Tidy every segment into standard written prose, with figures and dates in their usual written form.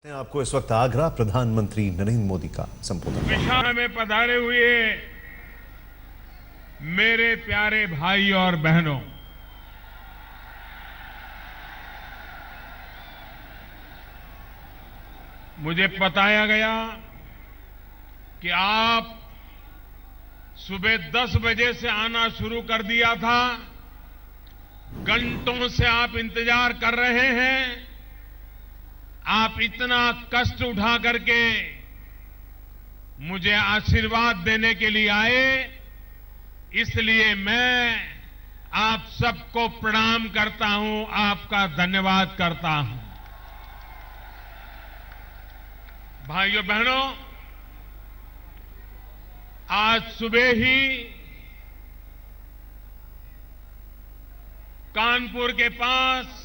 आपको इस वक्त आगरा प्रधानमंत्री नरेंद्र मोदी का संबोधन। विशाल में पधारे हुए मेरे प्यारे भाई और बहनों, मुझे बताया गया कि आप सुबह 10 बजे से आना शुरू कर दिया था। घंटों से आप इंतजार कर रहे हैं। आप इतना कष्ट उठा करके मुझे आशीर्वाद देने के लिए आए, इसलिए मैं आप सबको प्रणाम करता हूं, आपका धन्यवाद करता हूं। भाइयों बहनों, आज सुबह ही कानपुर के पास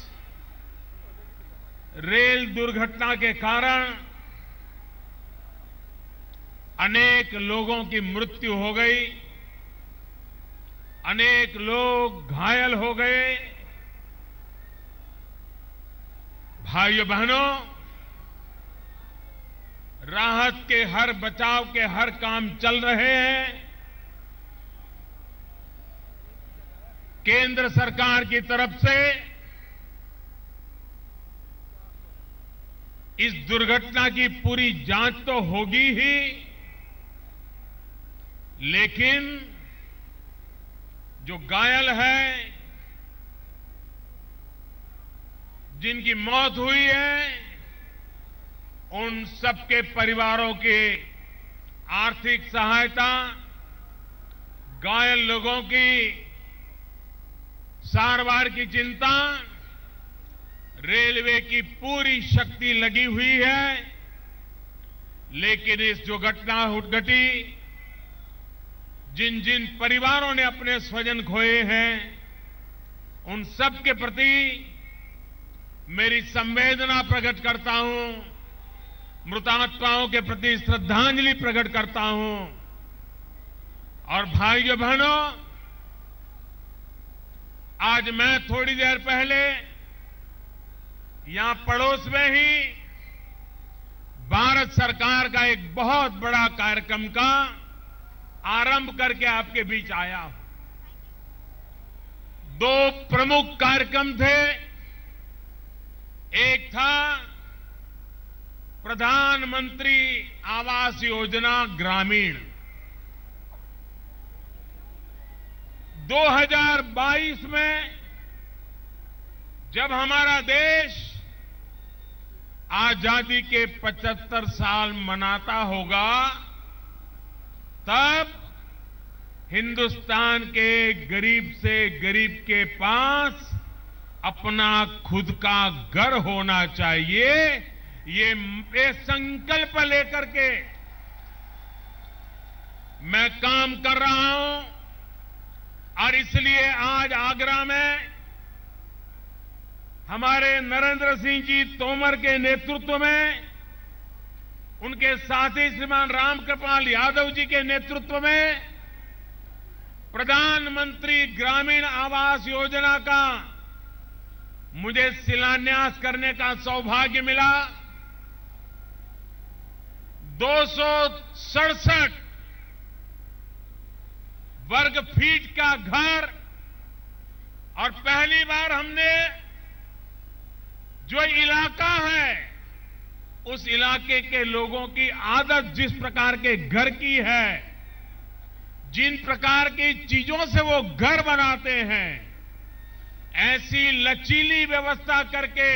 रेल दुर्घटना के कारण अनेक लोगों की मृत्यु हो गई, अनेक लोग घायल हो गए। भाइयों बहनों, राहत के हर बचाव के हर काम चल रहे हैं। केंद्र सरकार की तरफ से इस दुर्घटना की पूरी जांच तो होगी ही, लेकिन जो घायल है, जिनकी मौत हुई है, उन सबके परिवारों की आर्थिक सहायता, घायल लोगों की सारवार की चिंता, रेलवे की पूरी शक्ति लगी हुई है। लेकिन इस जो घटना घटी, जिन जिन परिवारों ने अपने स्वजन खोए हैं, उन सब के प्रति मेरी संवेदना प्रकट करता हूं, मृतात्माओं के प्रति श्रद्धांजलि प्रकट करता हूं। और भाइयों बहनों, आज मैं थोड़ी देर पहले यहां पड़ोस में ही भारत सरकार का एक बहुत बड़ा कार्यक्रम का आरंभ करके आपके बीच आया हूं। 2 प्रमुख कार्यक्रम थे। एक था प्रधानमंत्री आवास योजना ग्रामीण। 2022 में जब हमारा देश आजादी के 75 साल मनाता होगा, तब हिंदुस्तान के गरीब से गरीब के पास अपना खुद का घर होना चाहिए, ये संकल्प लेकर के मैं काम कर रहा हूं। और इसलिए आज आगरा में हमारे नरेंद्र सिंह जी तोमर के नेतृत्व में, उनके साथी श्रीमान रामकृपाल यादव जी के नेतृत्व में प्रधानमंत्री ग्रामीण आवास योजना का मुझे शिलान्यास करने का सौभाग्य मिला। 267 वर्ग फीट का घर, और पहली बार हमने जो इलाका है, उस इलाके के लोगों की आदत जिस प्रकार के घर की है, जिन प्रकार की चीजों से वो घर बनाते हैं, ऐसी लचीली व्यवस्था करके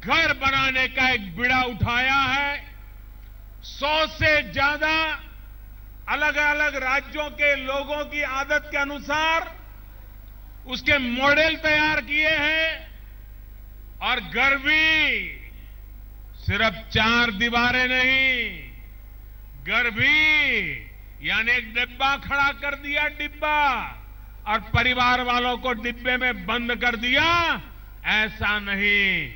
घर बनाने का एक बीड़ा उठाया है। 100 से ज्यादा अलग अलग राज्यों के लोगों की आदत के अनुसार उसके मॉडल तैयार किए हैं। और घर भी सिर्फ 4 दीवारें नहीं, घर भी यानी एक डिब्बा खड़ा कर दिया, डिब्बा, और परिवार वालों को डिब्बे में बंद कर दिया, ऐसा नहीं।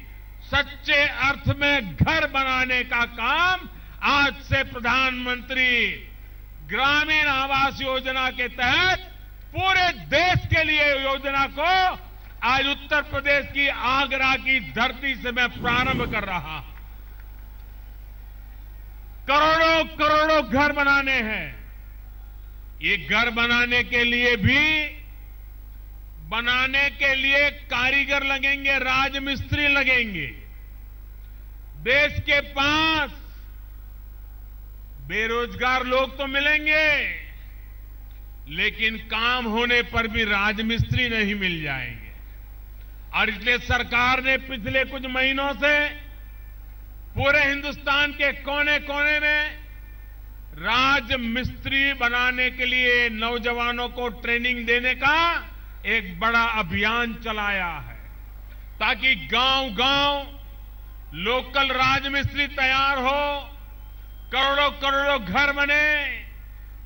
सच्चे अर्थ में घर बनाने का काम आज से प्रधानमंत्री ग्रामीण आवास योजना के तहत पूरे देश के लिए योजना को आज उत्तर प्रदेश की आगरा की धरती से मैं प्रारंभ कर रहा हूं। करोड़ों करोड़ों घर बनाने हैं। ये घर बनाने के लिए कारीगर लगेंगे, राजमिस्त्री लगेंगे। देश के पास बेरोजगार लोग तो मिलेंगे, लेकिन काम होने पर भी राजमिस्त्री नहीं मिल जाएंगे। और इसलिए सरकार ने पिछले कुछ महीनों से पूरे हिंदुस्तान के कोने कोने में राजमिस्त्री बनाने के लिए नौजवानों को ट्रेनिंग देने का एक बड़ा अभियान चलाया है, ताकि गांव-गांव लोकल राजमिस्त्री तैयार हो, करोड़ों करोड़ों घर बने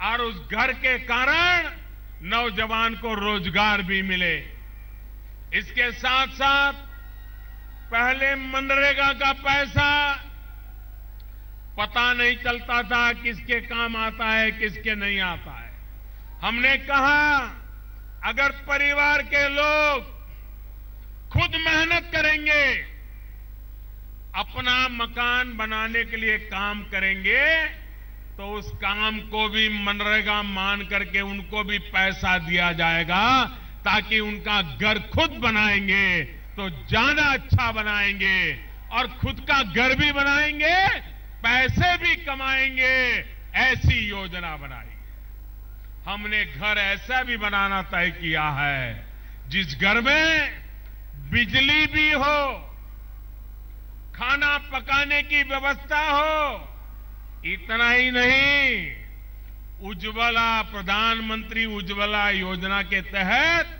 और उस घर के कारण नौजवान को रोजगार भी मिले। इसके साथ साथ पहले मनरेगा का पैसा पता नहीं चलता था किसके काम आता है, किसके नहीं आता है। हमने कहा अगर परिवार के लोग खुद मेहनत करेंगे, अपना मकान बनाने के लिए काम करेंगे, तो उस काम को भी मनरेगा मान करके उनको भी पैसा दिया जाएगा, ताकि उनका घर खुद बनाएंगे तो ज्यादा अच्छा बनाएंगे और खुद का घर भी बनाएंगे, पैसे भी कमाएंगे। ऐसी योजना बनाई। हमने घर ऐसा भी बनाना तय किया है जिस घर में बिजली भी हो, खाना पकाने की व्यवस्था हो। इतना ही नहीं, उज्ज्वला प्रधानमंत्री उज्ज्वला योजना के तहत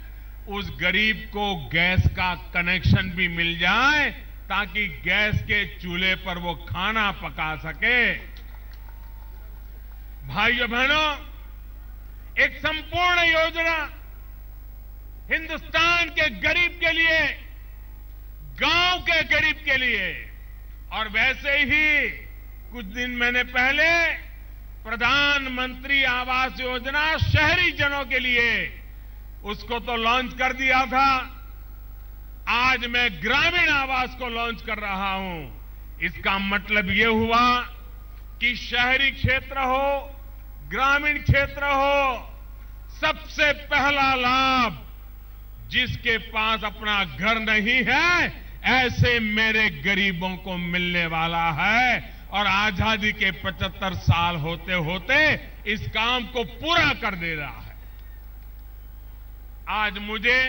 उस गरीब को गैस का कनेक्शन भी मिल जाए, ताकि गैस के चूल्हे पर वो खाना पका सके। भाइयों बहनों, एक संपूर्ण योजना हिंदुस्तान के गरीब के लिए, गांव के गरीब के लिए। और वैसे ही कुछ दिन महीने पहले प्रधानमंत्री आवास योजना शहरी जनों के लिए, उसको तो लॉन्च कर दिया था। आज मैं ग्रामीण आवास को लॉन्च कर रहा हूं। इसका मतलब यह हुआ कि शहरी क्षेत्र हो, ग्रामीण क्षेत्र हो, सबसे पहला लाभ जिसके पास अपना घर नहीं है, ऐसे मेरे गरीबों को मिलने वाला है। और आजादी के 75 साल होते होते इस काम को पूरा कर दे रहा है। आज मुझे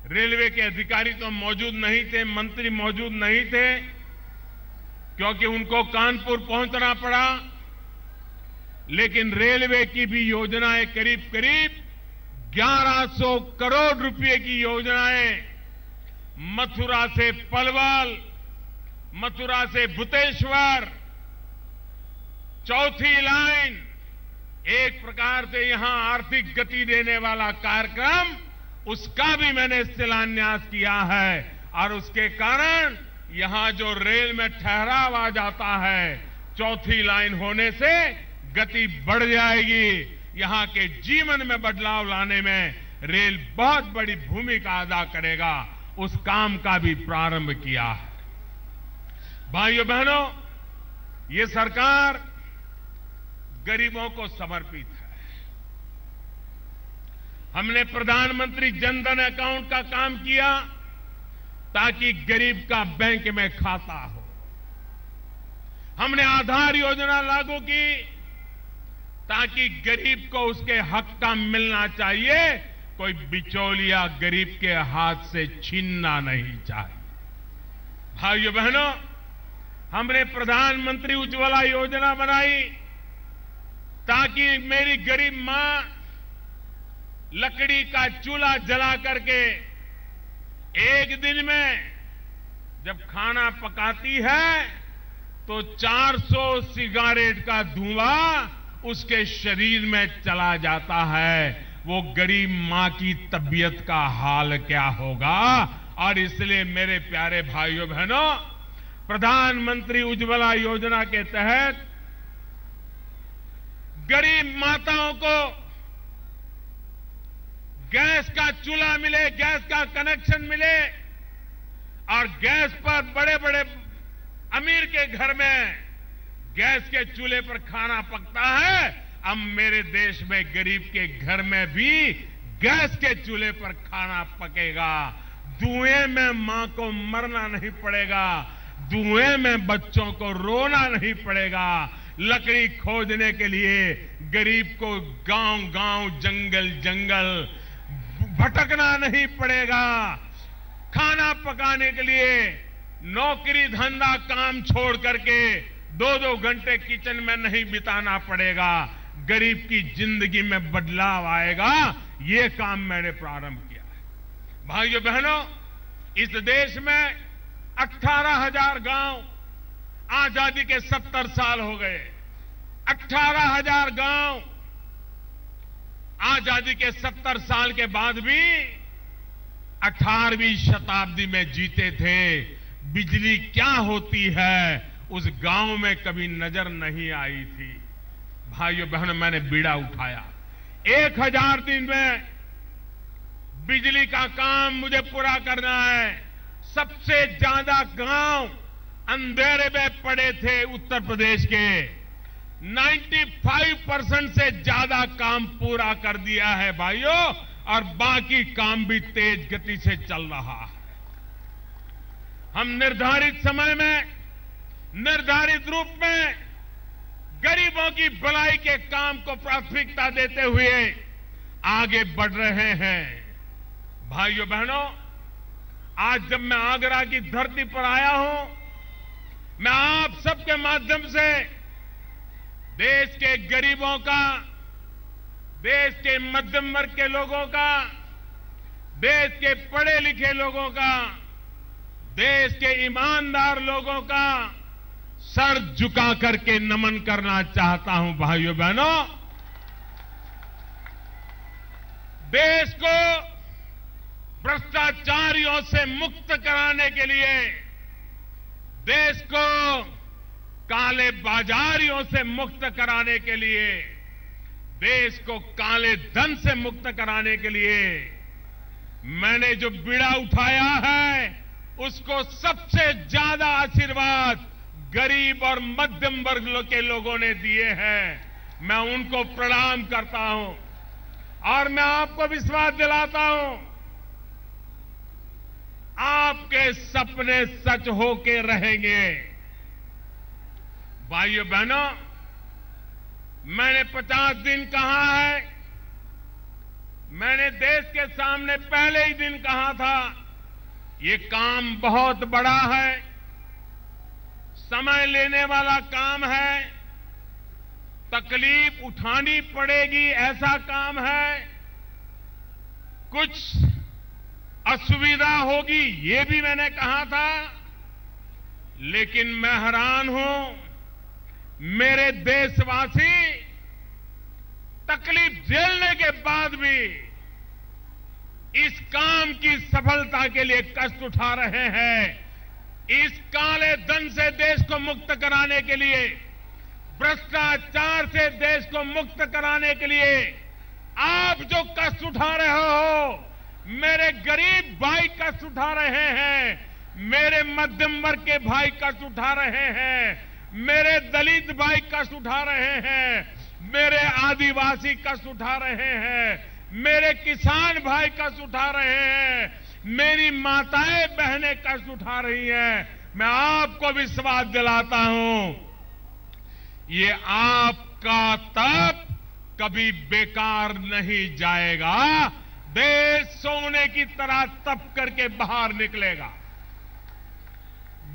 रेलवे के अधिकारी तो मौजूद नहीं थे, मंत्री मौजूद नहीं थे, क्योंकि उनको कानपुर पहुंचना पड़ा। लेकिन रेलवे की भी योजनाएं करीब करीब 1100 करोड़ रुपए की योजनाएं, मथुरा से पलवल, मथुरा से भूतेश्वर, चौथी लाइन, एक प्रकार से यहां आर्थिक गति देने वाला कार्यक्रम, उसका भी मैंने शिलान्यास किया है। और उसके कारण यहां जो रेल में ठहराव आ जाता है, चौथी लाइन होने से गति बढ़ जाएगी। यहां के जीवन में बदलाव लाने में रेल बहुत बड़ी भूमिका अदा करेगा। उस काम का भी प्रारंभ किया है। भाइयों बहनों, ये सरकार गरीबों को समर्पित है। हमने प्रधानमंत्री जन धन अकाउंट का काम किया, ताकि गरीब का बैंक में खाता हो। हमने आधार योजना लागू की, ताकि गरीब को उसके हक का मिलना चाहिए, कोई बिचौलिया गरीब के हाथ से छीनना नहीं चाहिए। भाइयों बहनों, हमने प्रधानमंत्री उज्ज्वला योजना बनाई, ताकि मेरी गरीब मां लकड़ी का चूल्हा जला करके एक दिन में जब खाना पकाती है तो 400 सिगारेट का धुआं उसके शरीर में चला जाता है। वो गरीब मां की तबीयत का हाल क्या होगा। और इसलिए मेरे प्यारे भाइयों बहनों, प्रधानमंत्री उज्ज्वला योजना के तहत गरीब माताओं को गैस का चूल्हा मिले, गैस का कनेक्शन मिले। और गैस पर बड़े बड़े अमीर के घर में गैस के चूल्हे पर खाना पकता है, अब मेरे देश में गरीब के घर में भी गैस के चूल्हे पर खाना पकेगा। धुएं में मां को मरना नहीं पड़ेगा, धुएं में बच्चों को रोना नहीं पड़ेगा। लकड़ी खोजने के लिए गरीब को गांव-गांव, जंगल-जंगल भटकना नहीं पड़ेगा। खाना पकाने के लिए नौकरी धंधा काम छोड़ करके 2-2 घंटे किचन में नहीं बिताना पड़ेगा। गरीब की जिंदगी में बदलाव आएगा। ये काम मैंने प्रारंभ किया है। भाइयों बहनों, इस देश में 18,000 गांव, आजादी के 70 साल हो गए। 18,000 गांव आजादी के 70 साल के बाद भी 18वीं शताब्दी में जीते थे। बिजली क्या होती है उस गांव में कभी नजर नहीं आई थी। भाइयों बहनों, मैंने बीड़ा उठाया। 1000 दिन में बिजली का काम मुझे पूरा करना है। सबसे ज्यादा गांव अंधेरे में पड़े थे उत्तर प्रदेश के। 95% से ज्यादा काम पूरा कर दिया है भाइयों, और बाकी काम भी तेज गति से चल रहा है। हम निर्धारित समय में, निर्धारित रूप में गरीबों की भलाई के काम को प्राथमिकता देते हुए आगे बढ़ रहे हैं। भाइयों बहनों, आज जब मैं आगरा की धरती पर आया हूं, मैं आप सबके माध्यम से देश के गरीबों का, देश के मध्यम वर्ग के लोगों का, देश के पढ़े लिखे लोगों का, देश के ईमानदार लोगों का सर झुका करके नमन करना चाहता हूं। भाइयों बहनों, देश को भ्रष्टाचारियों से मुक्त कराने के लिए, देश को काले बाजारियों से मुक्त कराने के लिए, देश को काले धन से मुक्त कराने के लिए मैंने जो बीड़ा उठाया है, उसको सबसे ज्यादा आशीर्वाद गरीब और मध्यम वर्ग के लोगों ने दिए हैं। मैं उनको प्रणाम करता हूं और मैं आपको विश्वास दिलाता हूं, आपके सपने सच होके रहेंगे। भाइयों बहनों, मैंने 50 दिन कहा है। मैंने देश के सामने पहले ही दिन कहा था, ये काम बहुत बड़ा है, समय लेने वाला काम है, तकलीफ उठानी पड़ेगी ऐसा काम है, कुछ असुविधा होगी ये भी मैंने कहा था। लेकिन मैं हैरान हूं, मेरे देशवासी तकलीफ झेलने के बाद भी इस काम की सफलता के लिए कष्ट उठा रहे हैं। इस काले धन से देश को मुक्त कराने के लिए, भ्रष्टाचार से देश को मुक्त कराने के लिए आप जो कष्ट उठा रहे हो, मेरे गरीब भाई कष्ट उठा रहे हैं, मेरे मध्यम वर्ग के भाई कष्ट उठा रहे हैं, मेरे दलित भाई कष्ट उठा रहे हैं, मेरे आदिवासी कष्ट उठा रहे हैं, मेरे किसान भाई कष्ट उठा रहे हैं, मेरी माताएं बहनें कष्ट उठा रही हैं। मैं आपको विश्वास दिलाता हूं, ये आपका तप कभी बेकार नहीं जाएगा। देश सोने की तरह तप करके बाहर निकलेगा।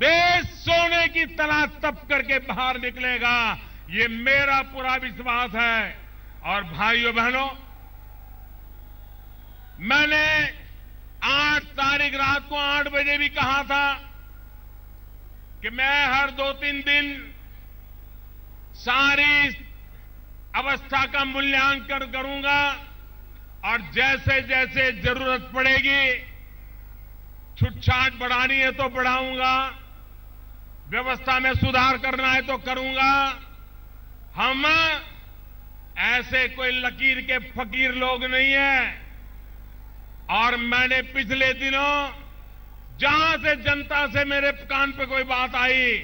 देश सोने की तरह तप करके बाहर निकलेगा, ये मेरा पूरा विश्वास है। और भाइयों बहनों, मैंने 8 तारीख रात को 8 बजे भी कहा था कि मैं हर 2-3 दिन सारी अवस्था का मूल्यांकन करूंगा और जैसे जैसे जरूरत पड़ेगी, छूटछाट बढ़ानी है तो बढ़ाऊंगा, व्यवस्था में सुधार करना है तो करूंगा। हम ऐसे कोई लकीर के फकीर लोग नहीं हैं। और मैंने पिछले दिनों जहां से जनता से मेरे कान पे कोई बात आई,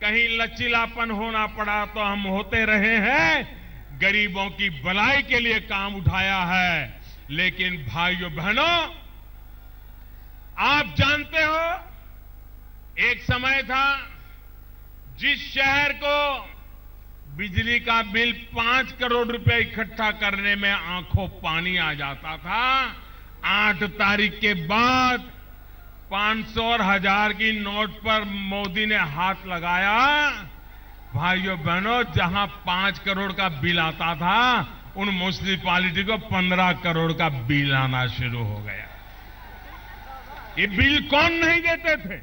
कहीं लचीलापन होना पड़ा तो हम होते रहे हैं, गरीबों की भलाई के लिए काम उठाया है। लेकिन भाइयों बहनों, आप जानते हो, एक समय था जिस शहर को बिजली का बिल 5 करोड़ रुपए इकट्ठा करने में आंखों पानी आ जाता था, 8 तारीख के बाद 500 और 1000 की नोट पर मोदी ने हाथ लगाया। भाइयों बहनों, जहां 5 करोड़ का बिल आता था, उन म्युनिसिपैलिटी को 15 करोड़ का बिल आना शुरू हो गया। ये बिल कौन नहीं देते थे?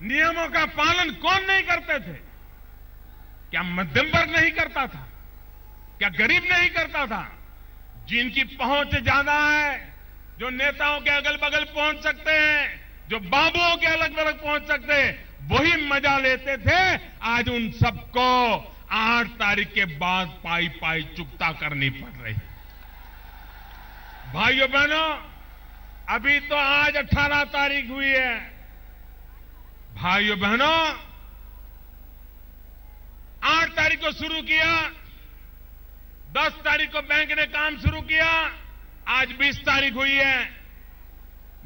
नियमों का पालन कौन नहीं करते थे? क्या मध्यम वर्ग नहीं करता था? क्या गरीब नहीं करता था? जिनकी पहुंच ज्यादा है, जो नेताओं के अगल बगल पहुंच सकते हैं, जो बाबुओं के अलग अलग पहुंच सकते हैं, वही मजा लेते थे। आज उन सबको 8 तारीख के बाद पाई पाई चुकता करनी पड़ रही। भाइयों बहनों, अभी तो आज 18 तारीख हुई है। भाइयों बहनों, 8 तारीख को शुरू किया, 10 तारीख को बैंक ने काम शुरू किया, आज 20 तारीख हुई है।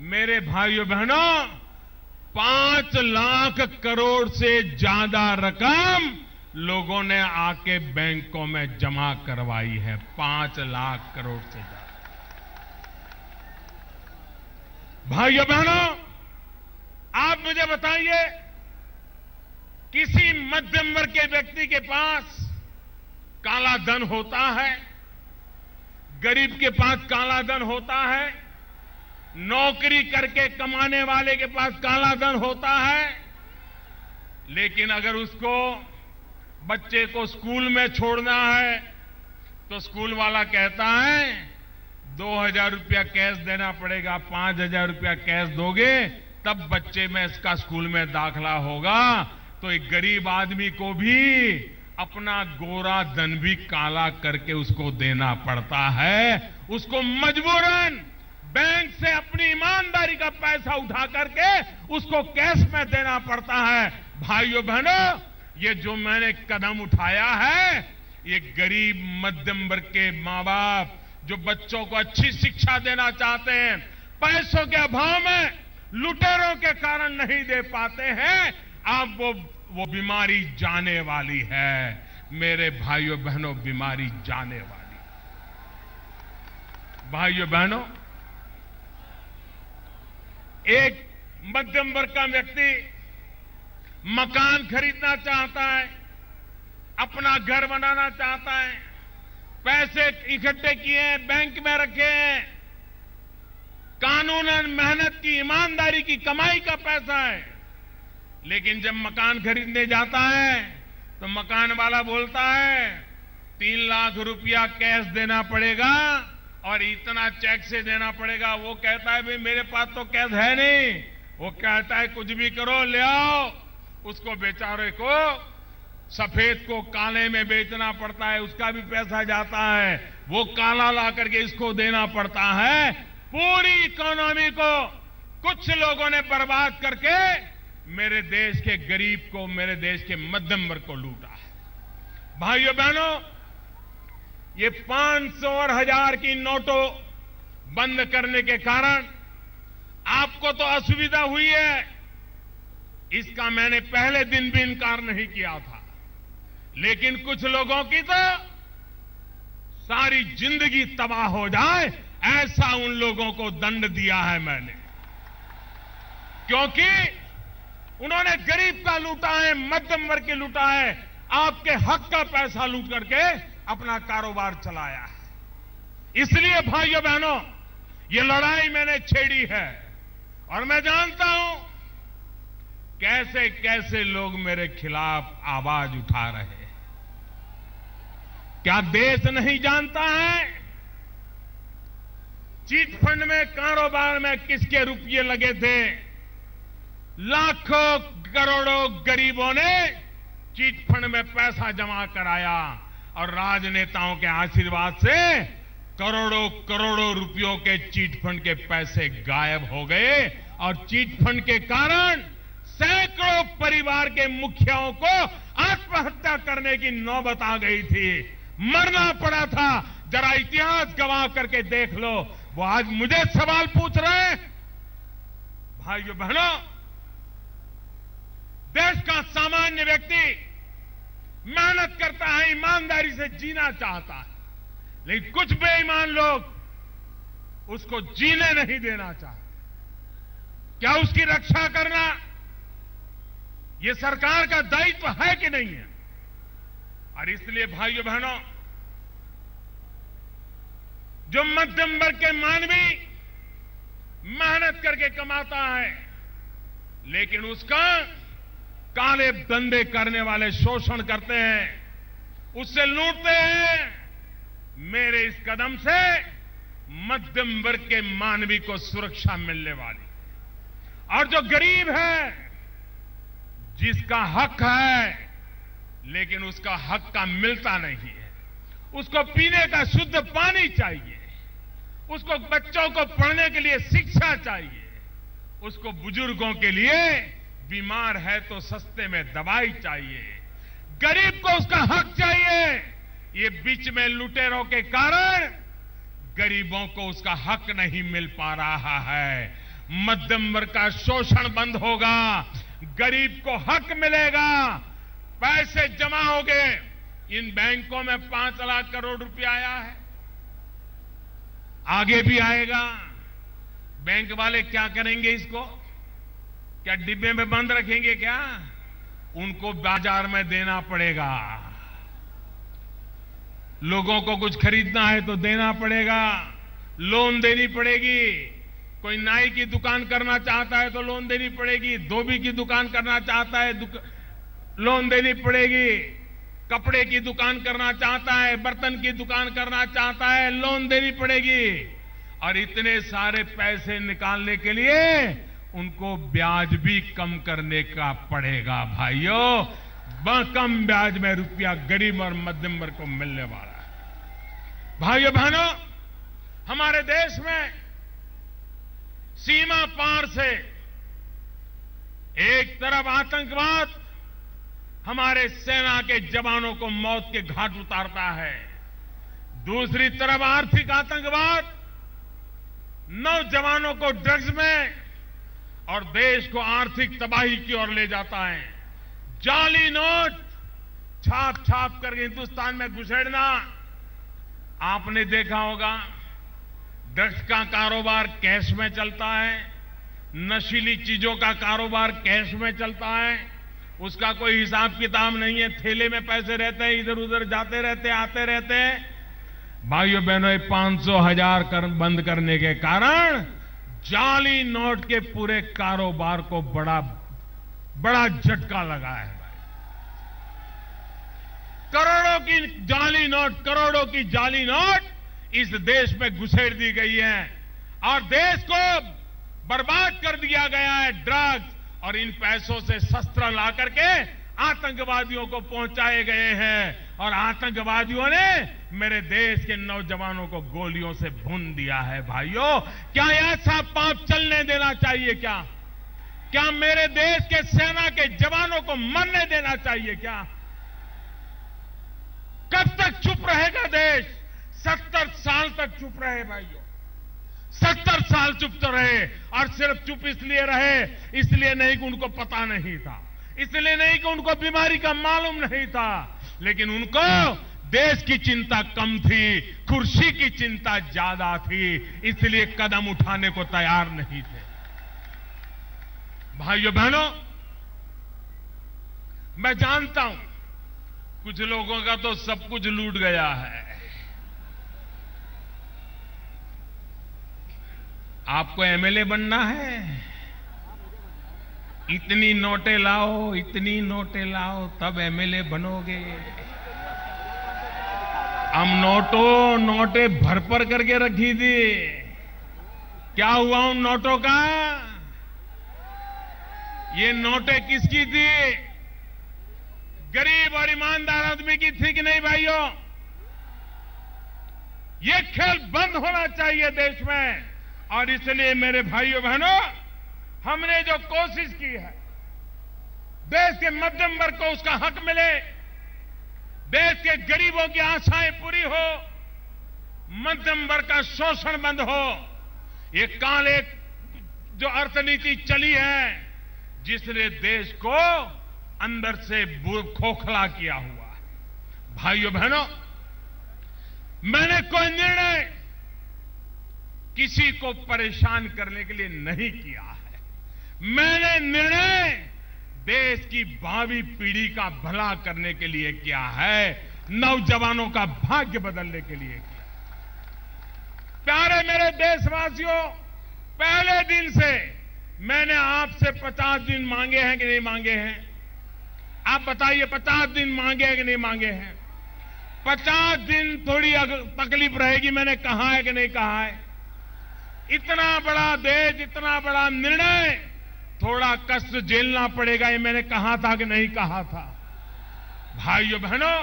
मेरे भाइयों बहनों, 5 लाख करोड़ से ज्यादा रकम लोगों ने आके बैंकों में जमा करवाई है। 5 लाख करोड़ से ज्यादा। भाइयों बहनों, आप मुझे बताइए, किसी मध्यम वर्ग के व्यक्ति के पास काला धन होता है? गरीब के पास काला धन होता है? नौकरी करके कमाने वाले के पास काला धन होता है? लेकिन अगर उसको बच्चे को स्कूल में छोड़ना है तो स्कूल वाला कहता है 2000 रुपया कैश देना पड़ेगा, 5000 रुपया कैश दोगे तब बच्चे में इसका स्कूल में दाखला होगा। तो एक गरीब आदमी को भी अपना गोरा धन भी काला करके उसको देना पड़ता है। उसको मजबूरन बैंक से अपनी ईमानदारी का पैसा उठा करके उसको कैश में देना पड़ता है। भाइयों बहनों, ये जो मैंने कदम उठाया है, ये गरीब मध्यम वर्ग के मां बाप जो बच्चों को अच्छी शिक्षा देना चाहते हैं, पैसों के अभाव में लुटेरों के कारण नहीं दे पाते हैं, अब वो बीमारी जाने वाली है। मेरे भाइयों बहनों, बीमारी जाने वाली। भाइयों बहनों, एक मध्यम वर्ग का व्यक्ति मकान खरीदना चाहता है, अपना घर बनाना चाहता है, पैसे इकट्ठे किए हैं, बैंक में रखे हैं, कानूनन मेहनत की, ईमानदारी की कमाई का पैसा है। लेकिन जब मकान खरीदने जाता है तो मकान वाला बोलता है 3 लाख रुपया कैश देना पड़ेगा और इतना चेक से देना पड़ेगा। वो कहता है भाई मेरे पास तो कैश है नहीं। वो कहता है कुछ भी करो, ले आओ। उसको बेचारे को सफेद को काले में बेचना पड़ता है, उसका भी पैसा जाता है, वो काला ला करके इसको देना पड़ता है। पूरी इकोनॉमी को कुछ लोगों ने बर्बाद करके मेरे देश के गरीब को, मेरे देश के मध्यम वर्ग को लूटा है। भाइयों बहनों, ये 500 और 1000 की नोटों बंद करने के कारण आपको तो असुविधा हुई है, इसका मैंने पहले दिन भी इनकार नहीं किया था। लेकिन कुछ लोगों की तो सारी जिंदगी तबाह हो जाए, ऐसा उन लोगों को दंड दिया है मैंने, क्योंकि उन्होंने गरीब का लूटा है, मध्यम वर्ग के लूटा है, आपके हक का पैसा लूट करके अपना कारोबार चलाया है। इसलिए भाइयों बहनों, ये लड़ाई मैंने छेड़ी है और मैं जानता हूं कैसे कैसे लोग मेरे खिलाफ आवाज उठा रहे हैं। क्या देश नहीं जानता है चीट फंड में, कारोबार में किसके रुपये लगे थे? लाखों करोड़ों गरीबों ने चीट फंड में पैसा जमा कराया और राजनेताओं के आशीर्वाद से करोड़ों करोड़ों रुपयों के चीट फंड के पैसे गायब हो गए और चीट फंड के कारण सैकड़ों परिवार के मुखियाओं को आत्महत्या करने की नौबत आ गई थी, मरना पड़ा था। जरा इतिहास गवाह करके देख लो। वो आज मुझे सवाल पूछ रहे हैं। भाइयों बहनों, देश का सामान्य व्यक्ति मेहनत करता है, ईमानदारी से जीना चाहता है, लेकिन कुछ बेईमान लोग उसको जीने नहीं देना चाहते। क्या उसकी रक्षा करना ये सरकार का दायित्व है कि नहीं है? और इसलिए भाइयों बहनों, जो मध्यम वर्ग के मानवी मेहनत करके कमाता है, लेकिन उसका काले धंधे करने वाले शोषण करते हैं, उससे लूटते हैं। मेरे इस कदम से मध्यम वर्ग के मानवी को सुरक्षा मिलने वाली, और जो गरीब है, जिसका हक है लेकिन उसका हक का मिलता नहीं है, उसको पीने का शुद्ध पानी चाहिए, उसको बच्चों को पढ़ने के लिए शिक्षा चाहिए, उसको बुजुर्गों के लिए बीमार है तो सस्ते में दवाई चाहिए, गरीब को उसका हक चाहिए। ये बीच में लुटेरों के कारण गरीबों को उसका हक नहीं मिल पा रहा है। मध्यम वर्ग का शोषण बंद होगा, गरीब को हक मिलेगा, पैसे जमा होंगे। इन बैंकों में 5 लाख करोड़ रुपया आया है, आगे भी आएगा। बैंक वाले क्या करेंगे इसको? क्या डिब्बे में बंद रखेंगे क्या? उनको बाजार में देना पड़ेगा। लोगों को कुछ खरीदना है तो देना पड़ेगा, लोन देनी पड़ेगी। कोई नाई की दुकान करना चाहता है तो लोन देनी पड़ेगी, धोबी की दुकान करना चाहता है लोन देनी पड़ेगी, कपड़े की दुकान करना चाहता है, बर्तन की दुकान करना चाहता है, लोन देनी पड़ेगी। और इतने सारे पैसे निकालने के लिए उनको ब्याज भी कम करने का पड़ेगा। भाइयों, कम ब्याज में रुपया गरीब और मध्यम वर्ग को मिलने वाला है। भाइयों बहनों, हमारे देश में सीमा पार से एक तरफ आतंकवाद हमारे सेना के जवानों को मौत के घाट उतारता है, दूसरी तरफ आर्थिक आतंकवाद नौजवानों को ड्रग्स में और देश को आर्थिक तबाही की ओर ले जाता है। जाली नोट छाप छाप कर हिंदुस्तान में घुसेड़ना, आपने देखा होगा। ड्रग्स का कारोबार कैश में चलता है, नशीली चीजों का कारोबार कैश में चलता है, उसका कोई हिसाब किताब नहीं है, थैले में पैसे रहते हैं, इधर उधर जाते रहते आते रहते हैं। भाइयों बहनों, 500,000 बंद करने के कारण जाली नोट के पूरे कारोबार को बड़ा झटका लगा है। करोड़ों की जाली नोट इस देश में घुसेड़ दी गई है और देश को बर्बाद कर दिया गया है। ड्रग्स और इन पैसों से शस्त्र ला करके आतंकवादियों को पहुंचाए गए हैं और आतंकवादियों ने मेरे देश के नौजवानों को गोलियों से भून दिया है। भाइयों, क्या ऐसा पाप चलने देना चाहिए? क्या मेरे देश के सेना के जवानों को मरने देना चाहिए? क्या कब तक चुप रहेगा देश? 70 साल तक चुप रहे भाइयों, 70 साल चुप तो रहे। और सिर्फ चुप इसलिए रहे, इसलिए नहीं कि उनको पता नहीं था, इसलिए नहीं कि उनको बीमारी का मालूम नहीं था, लेकिन उनको देश की चिंता कम थी, कुर्सी की चिंता ज्यादा थी, इसलिए कदम उठाने को तैयार नहीं थे। भाइयों बहनों, मैं जानता हूं कुछ लोगों का तो सब कुछ लूट गया है। आपको एमएलए बनना है? इतनी नोटें लाओ, इतनी नोटें लाओ, तब एमएलए बनोगे। हम नोटें भर करके रखी थी, क्या हुआ उन नोटों का? ये नोटें किसकी थी? गरीब और ईमानदार आदमी की थी कि नहीं भाइयों? ये खेल बंद होना चाहिए देश में। और इसलिए मेरे भाइयों बहनों, हमने जो कोशिश की है, देश के मध्यम वर्ग को उसका हक मिले, देश के गरीबों की आशाएं पूरी हो, मध्यम वर्ग का शोषण बंद हो। ये काले जो अर्थनीति चली है, जिसने देश को अंदर से खोखला किया हुआ है। भाइयों बहनों, मैंने कोई निर्णय किसी को परेशान करने के लिए नहीं किया है। मैंने निर्णय देश की भावी पीढ़ी का भला करने के लिए किया है, नौजवानों का भाग्य बदलने के लिए किया। प्यारे मेरे देशवासियों, पहले दिन से मैंने आपसे 50 दिन मांगे हैं कि नहीं मांगे हैं? आप बताइए, 50 दिन मांगे हैं कि नहीं मांगे हैं? 50 दिन थोड़ी तकलीफ रहेगी, मैंने कहा है कि नहीं कहा है? इतना बड़ा देश, इतना बड़ा निर्णय, थोड़ा कष्ट झेलना पड़ेगा, ये मैंने कहा था कि नहीं कहा था? भाइयों बहनों,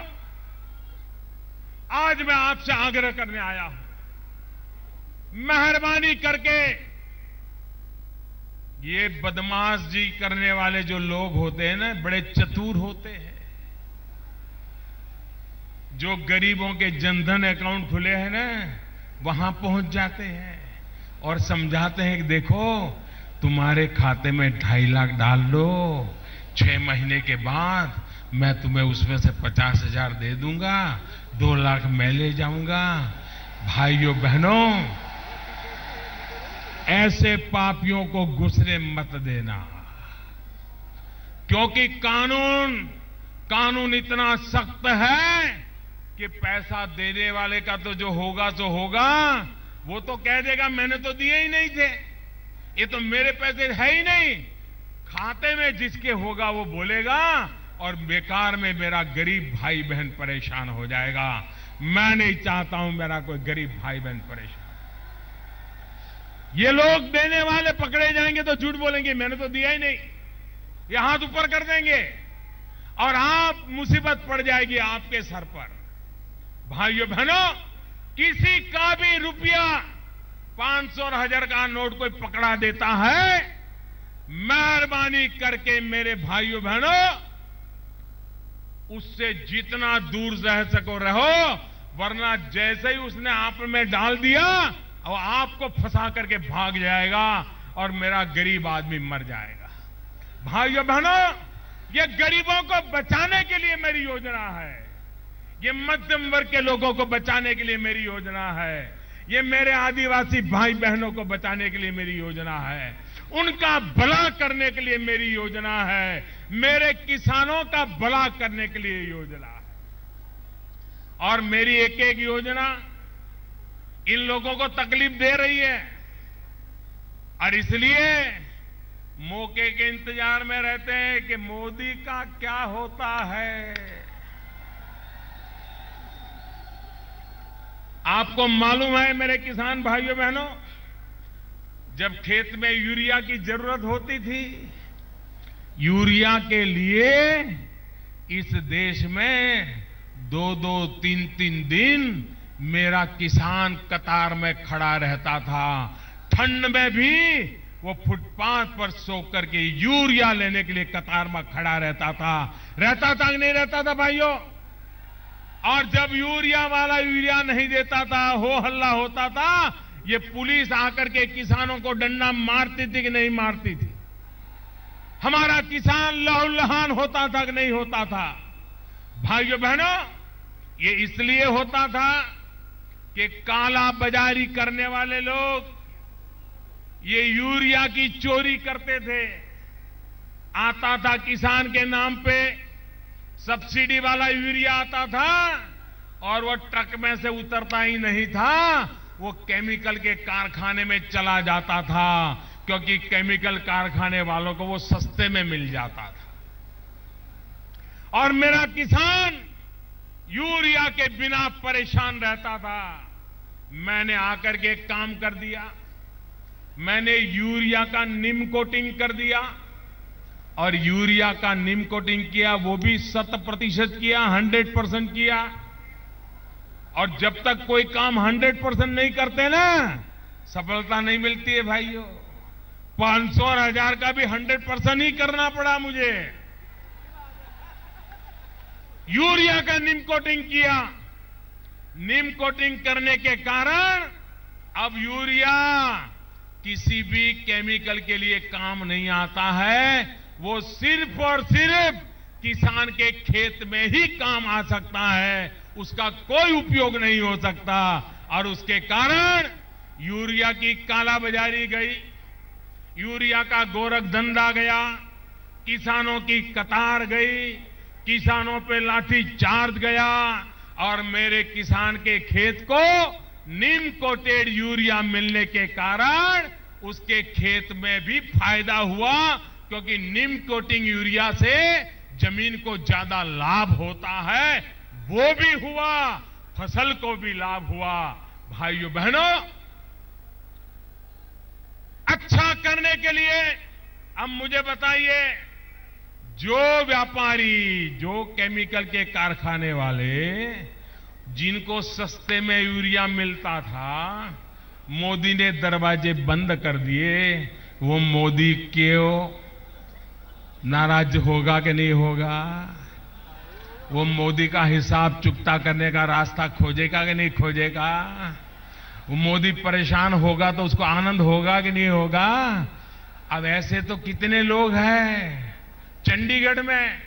आज मैं आपसे आग्रह करने आया हूं, मेहरबानी करके ये बदमाश जी करने वाले जो लोग होते हैं ना, बड़े चतुर होते हैं, जो गरीबों के जनधन अकाउंट खुले हैं ना, वहां पहुंच जाते हैं और समझाते हैं कि देखो तुम्हारे खाते में 2.5 लाख डाल दो, 6 महीने के बाद मैं तुम्हें उसमें से 50,000 दे दूंगा, 2 लाख मैं ले जाऊंगा। भाइयों बहनों, ऐसे पापियों को घुसने मत देना, क्योंकि कानून इतना सख्त है कि पैसा देने वाले का तो जो होगा सो होगा, वो तो कह देगा मैंने तो दिए ही नहीं थे, ये तो मेरे पैसे है ही नहीं। खाते में जिसके होगा वो बोलेगा और बेकार में मेरा गरीब भाई बहन परेशान हो जाएगा। मैं नहीं चाहता हूं मेरा कोई गरीब भाई बहन परेशान। ये लोग देने वाले पकड़े जाएंगे तो झूठ बोलेंगे मैंने तो दिया ही नहीं, ये हाथ ऊपर कर देंगे और आप मुसीबत पड़ जाएगी आपके सर पर। भाइयों बहनों, किसी का भी रुपया 500 और 1000 का नोट कोई पकड़ा देता है, मेहरबानी करके मेरे भाइयों बहनों, उससे जितना दूर रह सको रहो, वरना जैसे ही उसने आप में डाल दिया और आपको फंसा करके भाग जाएगा और मेरा गरीब आदमी मर जाएगा। भाइयों बहनों, ये गरीबों को बचाने के लिए मेरी योजना है, ये मध्यम वर्ग के लोगों को बचाने के लिए मेरी योजना है, ये मेरे आदिवासी भाई बहनों को बचाने के लिए मेरी योजना है, उनका भला करने के लिए मेरी योजना है, मेरे किसानों का भला करने के लिए योजना है। और मेरी एक एक योजना इन लोगों को तकलीफ दे रही है और इसलिए मौके के इंतजार में रहते हैं कि मोदी का क्या होता है। आपको मालूम है मेरे किसान भाइयों बहनों, जब खेत में यूरिया की जरूरत होती थी, यूरिया के लिए इस देश में 2-2, 3-3 दिन मेरा किसान कतार में खड़ा रहता था। ठंड में भी वो फुटपाथ पर सो करके यूरिया लेने के लिए कतार में खड़ा रहता था कि नहीं रहता था भाइयों? और जब यूरिया वाला यूरिया नहीं देता था, हो हल्ला होता था, ये पुलिस आकर के किसानों को डंडा मारती थी कि नहीं मारती थी? हमारा किसान लहूलुहान होता था कि नहीं होता था? भाइयों बहनों, ये इसलिए होता था कि काला बाजारी करने वाले लोग ये यूरिया की चोरी करते थे। आता था किसान के नाम पे सब्सिडी वाला यूरिया आता था और वो ट्रक में से उतरता ही नहीं था, वो केमिकल के कारखाने में चला जाता था, क्योंकि केमिकल कारखाने वालों को वो सस्ते में मिल जाता था। और मेरा किसान यूरिया के बिना परेशान रहता था। मैंने आकर के एक काम कर दिया, मैंने यूरिया का निम कोटिंग कर दिया और यूरिया का निम कोटिंग किया, वो भी 100% किया, 100% किया। और जब तक कोई काम 100% नहीं करते ना, सफलता नहीं मिलती है भाइयों। 500 और 1000 का भी 100% ही करना पड़ा मुझे। यूरिया का नीम कोटिंग किया। नीम कोटिंग करने के कारण अब यूरिया किसी भी केमिकल के लिए काम नहीं आता है। वो सिर्फ और सिर्फ किसान के खेत में ही काम आ सकता है, उसका कोई उपयोग नहीं हो सकता। और उसके कारण यूरिया की कालाबाजारी गई, यूरिया का गोरख धंधा गया, किसानों की कतार गई, किसानों पे लाठी चार्ज गया और मेरे किसान के खेत को नीम कोटेड यूरिया मिलने के कारण उसके खेत में भी फायदा हुआ, क्योंकि नीम कोटिंग यूरिया से जमीन को ज्यादा लाभ होता है। वो भी हुआ, फसल को भी लाभ हुआ। भाइयों बहनों, अच्छा करने के लिए अब मुझे बताइए, जो व्यापारी, जो केमिकल के कारखाने वाले, जिनको सस्ते में यूरिया मिलता था, मोदी ने दरवाजे बंद कर दिए। वो मोदी क्यों नाराज होगा कि नहीं होगा? वो मोदी का हिसाब चुकता करने का रास्ता खोजेगा कि नहीं खोजेगा? वो मोदी परेशान होगा तो उसको आनंद होगा कि नहीं होगा? अब ऐसे तो कितने लोग हैं चंडीगढ़ में।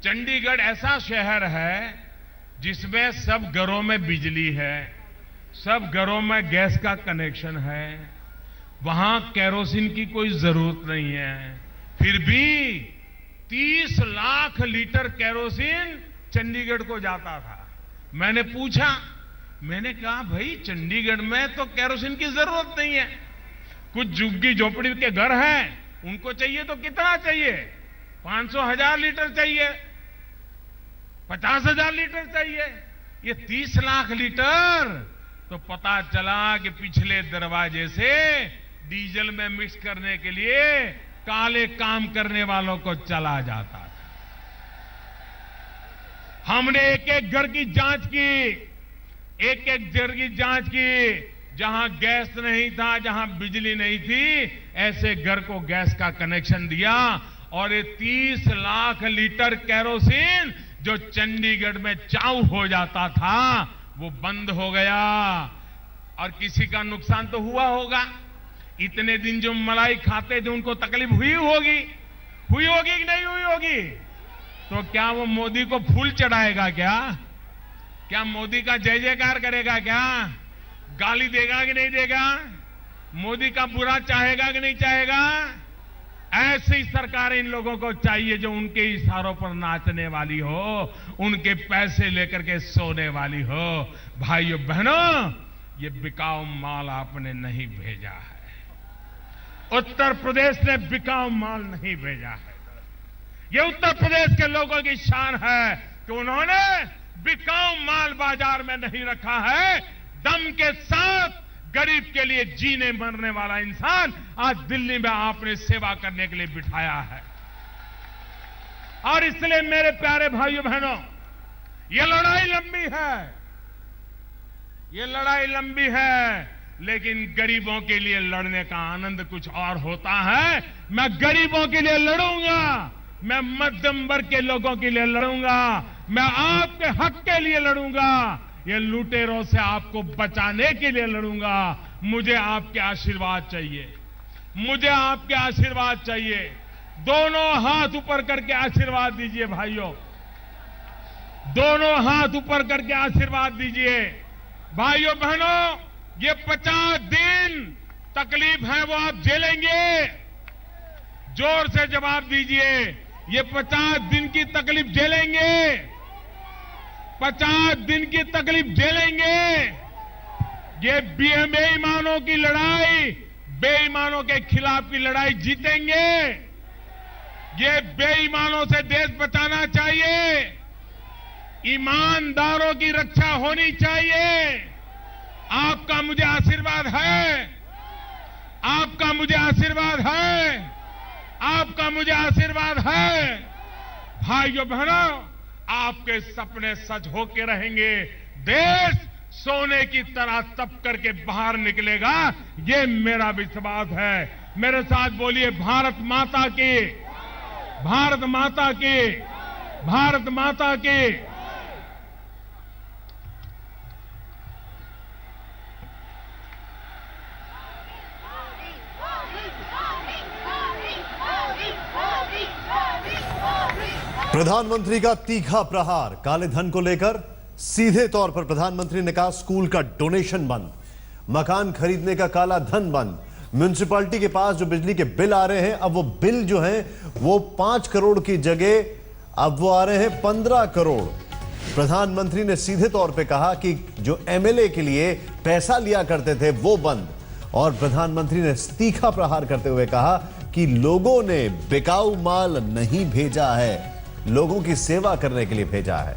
चंडीगढ़ ऐसा शहर है जिसमें सब घरों में बिजली है, सब घरों में गैस का कनेक्शन है, वहां केरोसिन की कोई जरूरत नहीं है। फिर भी 30 लाख लीटर केरोसिन चंडीगढ़ को जाता था। मैंने पूछा, मैंने कहा भाई चंडीगढ़ में तो केरोसिन की जरूरत नहीं है, कुछ झुग्गी झोपड़ी के घर हैं, उनको चाहिए तो कितना चाहिए? 500,000 लीटर चाहिए, 50,000 लीटर चाहिए, ये 30 लाख लीटर। तो पता चला कि पिछले दरवाजे से डीजल में मिक्स करने के लिए काले काम करने वालों को चला जाता था। हमने एक एक घर की जांच की, एक एक घर की जांच की। जहां गैस नहीं था, जहां बिजली नहीं थी, ऐसे घर को गैस का कनेक्शन दिया और ये 30 लाख लीटर केरोसिन जो चंडीगढ़ में चाउ हो जाता था, वो बंद हो गया। और किसी का नुकसान तो हुआ होगा। इतने दिन जो मलाई खाते थे उनको तकलीफ हुई होगी कि नहीं हुई होगी? तो क्या वो मोदी को फूल चढ़ाएगा? क्या मोदी का जय जयकार करेगा? क्या गाली देगा कि नहीं देगा? मोदी का बुरा चाहेगा कि नहीं चाहेगा? ऐसी सरकार इन लोगों को चाहिए जो उनके इशारों पर नाचने वाली हो, उनके पैसे लेकर के सोने वाली हो। भाइयों बहनों, ये बिकाऊ माल आपने नहीं भेजा है, उत्तर प्रदेश ने बिकाऊ माल नहीं भेजा है। ये उत्तर प्रदेश के लोगों की शान है कि उन्होंने बिकाऊ माल बाजार में नहीं रखा है। दम के साथ गरीब के लिए जीने मरने वाला इंसान आज दिल्ली में आपने सेवा करने के लिए बिठाया है। और इसलिए मेरे प्यारे भाइयों बहनों, ये लड़ाई लंबी है, ये लड़ाई लंबी है, लेकिन गरीबों के लिए लड़ने का आनंद कुछ और होता है। मैं गरीबों के लिए लड़ूंगा, मैं मध्यम वर्ग के लोगों के लिए लड़ूंगा, मैं आपके हक के लिए लड़ूंगा, ये लुटेरों से आपको बचाने के लिए लड़ूंगा। मुझे आपके आशीर्वाद चाहिए, मुझे आपके आशीर्वाद चाहिए। दोनों हाथ ऊपर करके आशीर्वाद दीजिए भाइयों, दोनों हाथ ऊपर करके आशीर्वाद दीजिए। भाइयों बहनों, ये 50 दिन तकलीफ है वो आप झेलेंगे। जोर से जवाब दीजिए, ये 50 दिन की तकलीफ झेलेंगे, 50 दिन की तकलीफ झेलेंगे। ये बेईमानों की लड़ाई, बेईमानों के खिलाफ की लड़ाई जीतेंगे। ये बेईमानों से देश बचाना चाहिए, ईमानदारों की रक्षा होनी चाहिए। आपका मुझे आशीर्वाद है, आपका मुझे आशीर्वाद है, आपका मुझे आशीर्वाद है। भाइयों बहनों, आपके सपने सच होके रहेंगे। देश सोने की तरह तप करके बाहर निकलेगा, ये मेरा विश्वास है। मेरे साथ बोलिए, भारत माता की, भारत माता की, भारत माता के। प्रधानमंत्री का तीखा प्रहार। काले धन को लेकर सीधे तौर पर प्रधानमंत्री ने कहा स्कूल का डोनेशन बंद, मकान खरीदने का काला धन बंद, म्युनिसिपैलिटी के पास जो बिजली के बिल आ रहे हैं अब वो बिल जो हैं वो 5 करोड़ की जगह अब वो आ रहे हैं 15 करोड़। प्रधानमंत्री ने सीधे तौर पे कहा कि जो एमएलए के लिए पैसा लिया करते थे वो बंद, और प्रधानमंत्री ने तीखा प्रहार करते हुए कहा कि लोगों ने बिकाऊ माल नहीं भेजा है, लोगों की सेवा करने के लिए भेजा है।